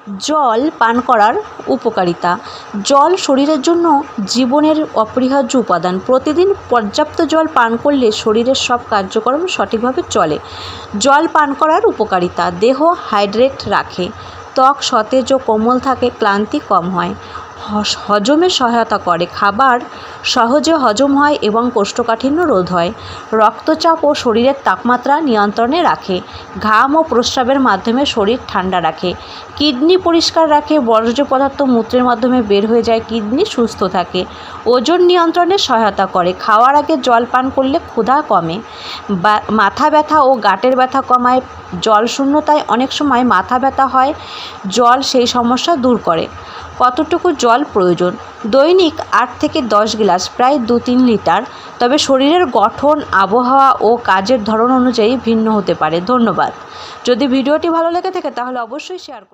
জল পান করার উপকারিতা। জল শরীরের জন্য জীবনের অপরিহার্য উপাদান। প্রতিদিন পর্যাপ্ত জল পান করলে শরীরের সব কার্যক্রম সঠিকভাবে চলে। জল পান করার উপকারিতা: দেহ হাইড্রেট রাখে, ত্বক সতেজ ও কোমল থাকে, ক্লান্তি কম হয়, হজমে সহায়তা করে, খাবার সহজে হজম হয় এবং কোষ্ঠকাঠিন্য রোধ হয়, রক্তচাপ ও শরীরের তাপমাত্রা নিয়ন্ত্রণে রাখে, ঘাম ও প্রস্রাবের মাধ্যমে শরীর ঠান্ডা রাখে, কিডনি পরিষ্কার রাখে, বর্জ্য পদার্থ মূত্রের মাধ্যমে বের হয়ে যায়, কিডনি সুস্থ থাকে, ওজন নিয়ন্ত্রণে সহায়তা করে, খাওয়ার আগে জল পান করলে ক্ষুধা কমে, মাথা ব্যথা ও গাঁটের ব্যথা কমায়। জল শূন্যতায় অনেক সময় মাথা ব্যথা হয়, জল সেই সমস্যা দূর করে। কতটুকু জল প্রয়োজন? দৈনিক 8 থেকে 10 গ্লাস, প্রায় 2-3 লিটার। তবে শরীরের গঠন, আবহাওয়া ও কাজের ধরন অনুযায়ী ভিন্ন হতে পারে। ধন্যবাদ। যদি ভিডিওটি ভালো লেগে থাকে তাহলে অবশ্যই শেয়ার করুন।